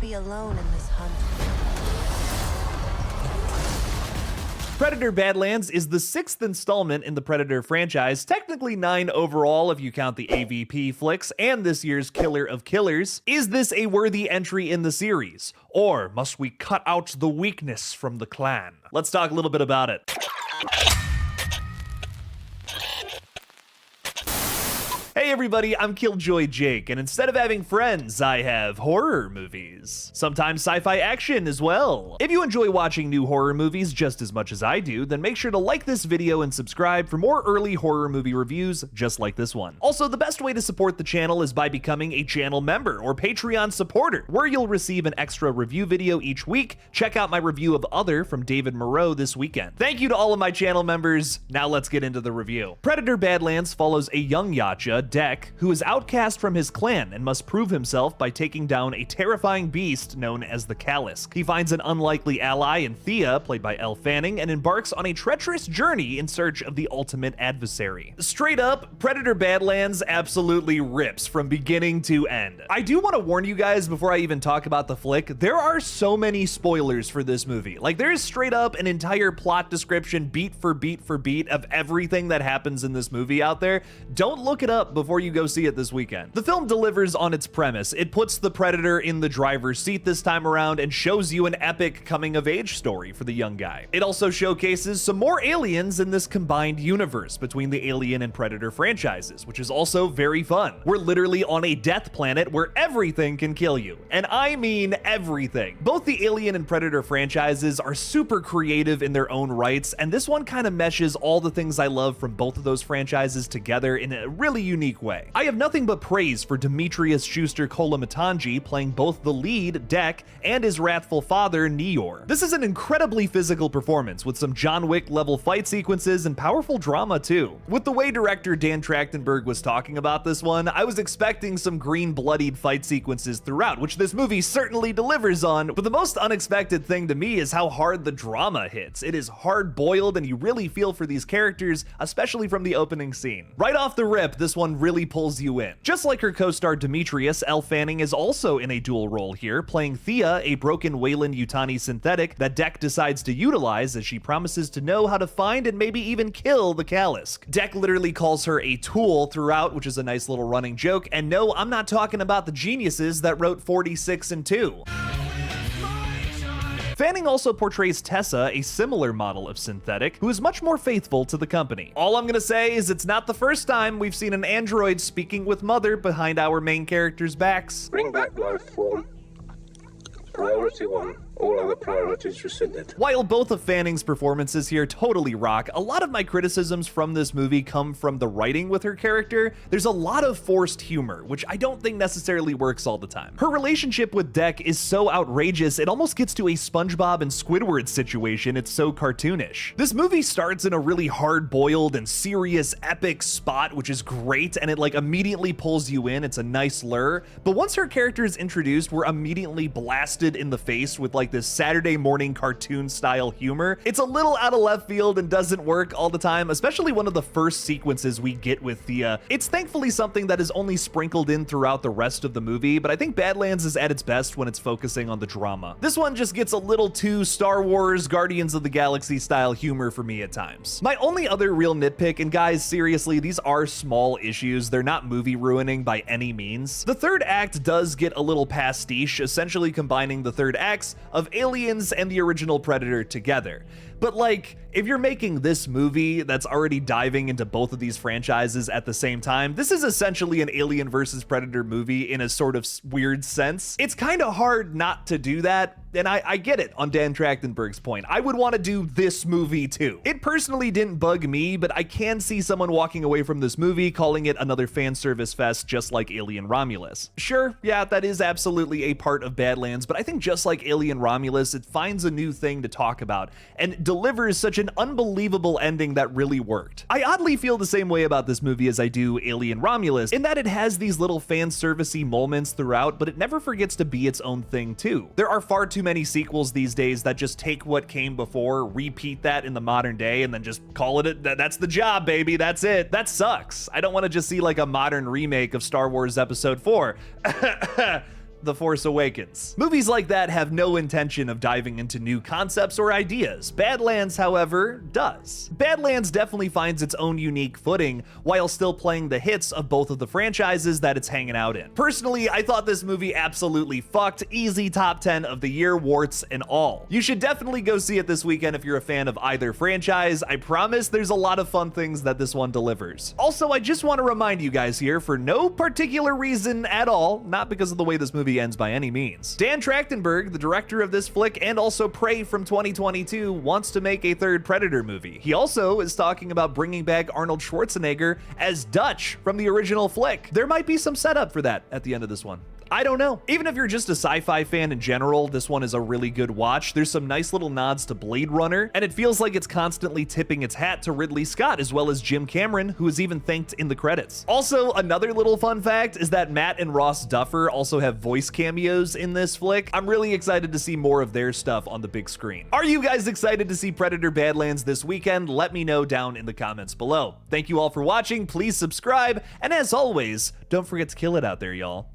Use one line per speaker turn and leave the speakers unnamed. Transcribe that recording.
be alone in this hunt.
Predator Badlands is the 6th installment in the Predator franchise, technically 9 overall if you count the AVP flicks and this year's Killer of Killers. Is this a worthy entry in the series? Or must we cut out the weakness from the clan? Let's talk a little bit about it. Hey everybody, I'm Killjoy Jake, and instead of having friends, I have horror movies. Sometimes sci-fi action as well. If you enjoy watching new horror movies just as much as I do, then make sure to like this video and subscribe for more early horror movie reviews just like this one. Also, the best way to support the channel is by becoming a channel member or Patreon supporter, where you'll receive an extra review video each week. Check out my review of Other from David Moreau this weekend. Thank you to all of my channel members. Now let's get into the review. Predator Badlands follows a young Yacha, Deck, who is outcast from his clan and must prove himself by taking down a terrifying beast known as the Callisk. He finds an unlikely ally in Thea, played by Elle Fanning, and embarks on a treacherous journey in search of the ultimate adversary. Straight up, Predator Badlands absolutely rips from beginning to end. I do want to warn you guys before I even talk about the flick, there are so many spoilers for this movie. Like, there's straight up an entire plot description beat for beat for beat of everything that happens in this movie out there. Don't look it up before you go see it this weekend. The film delivers on its premise. It puts the Predator in the driver's seat this time around and shows you an epic coming-of-age story for the young guy. It also showcases some more aliens in this combined universe between the Alien and Predator franchises, which is also very fun. We're literally on a death planet where everything can kill you, and I mean everything. Both the Alien and Predator franchises are super creative in their own rights, and this one kind of meshes all the things I love from both of those franchises together in a really unique way. I have nothing but praise for Demetrius Schuster-Kolamatanji playing both the lead, Deck, and his wrathful father, Nior. This is an incredibly physical performance with some John Wick-level fight sequences and powerful drama too. With the way director Dan Trachtenberg was talking about this one, I was expecting some green-bloodied fight sequences throughout, which this movie certainly delivers on, but the most unexpected thing to me is how hard the drama hits. It is hard-boiled and you really feel for these characters, especially from the opening scene. Right off the rip, this one really pulls you in. Just like her co-star Demetrius, Elle Fanning is also in a dual role here, playing Thea, a broken Weyland-Yutani synthetic that Deck decides to utilize as she promises to know how to find and maybe even kill the Callisk. Deck literally calls her a tool throughout, which is a nice little running joke, and no, I'm not talking about the geniuses that wrote 46 and 2. Fanning also portrays Tessa, a similar model of synthetic, who is much more faithful to the company. All I'm gonna say is it's not the first time we've seen an android speaking with Mother behind our main characters' backs.
Bring back life form. Priority 1. All other priorities rescinded.
While both of Fanning's performances here totally rock, a lot of my criticisms from this movie come from the writing with her character. There's a lot of forced humor, which I don't think necessarily works all the time. Her relationship with Deck is so outrageous, it almost gets to a SpongeBob and Squidward situation. It's so cartoonish. This movie starts in a really hard-boiled and serious epic spot, which is great, and it like immediately pulls you in. It's a nice lure. But once her character is introduced, we're immediately blasted in the face with like this Saturday morning cartoon style humor. It's a little out of left field and doesn't work all the time, especially one of the first sequences we get with Thea. It's thankfully something that is only sprinkled in throughout the rest of the movie, but I think Badlands is at its best when it's focusing on the drama. This one just gets a little too Star Wars, Guardians of the Galaxy style humor for me at times. My only other real nitpick, and guys, seriously, these are small issues. They're not movie ruining by any means. The third act does get a little pastiche, essentially combining the third acts of Aliens and the original Predator together. But like, if you're making this movie that's already diving into both of these franchises at the same time, this is essentially an Alien versus Predator movie in a sort of weird sense. It's kind of hard not to do that, and I get it on Dan Trachtenberg's point. I would want to do this movie too. It personally didn't bug me, but I can see someone walking away from this movie calling it another fan service fest just like Alien Romulus. Sure, yeah, that is absolutely a part of Badlands, but I think just like Alien Romulus, it finds a new thing to talk about and delivers such an unbelievable ending that really worked. I oddly feel the same way about this movie as I do Alien Romulus, in that it has these little fan servicey moments throughout, but it never forgets to be its own thing too. There are far too many sequels these days that just take what came before, repeat that in the modern day, and then just call it that's the job, baby, that's it. That sucks. I don't want to just see like a modern remake of Star Wars Episode 4. The Force Awakens. Movies like that have no intention of diving into new concepts or ideas. Badlands, however, does. Badlands definitely finds its own unique footing while still playing the hits of both of the franchises that it's hanging out in. Personally, I thought this movie absolutely fucked. Easy top 10 of the year, warts and all. You should definitely go see it this weekend if you're a fan of either franchise. I promise there's a lot of fun things that this one delivers. Also, I just want to remind you guys here, for no particular reason at all, not because of the way this movie ends by any means, Dan Trachtenberg, the director of this flick and also Prey from 2022, wants to make a third Predator movie. He also is talking about bringing back Arnold Schwarzenegger as Dutch from the original flick. There might be some setup for that at the end of this one. I don't know. Even if you're just a sci-fi fan in general, this one is a really good watch. There's some nice little nods to Blade Runner, and it feels like it's constantly tipping its hat to Ridley Scott as well as Jim Cameron, who is even thanked in the credits. Also, another little fun fact is that Matt and Ross Duffer also have voice cameos in this flick. I'm really excited to see more of their stuff on the big screen. Are you guys excited to see Predator Badlands this weekend? Let me know down in the comments below. Thank you all for watching. Please subscribe, and as always, don't forget to kill it out there, y'all.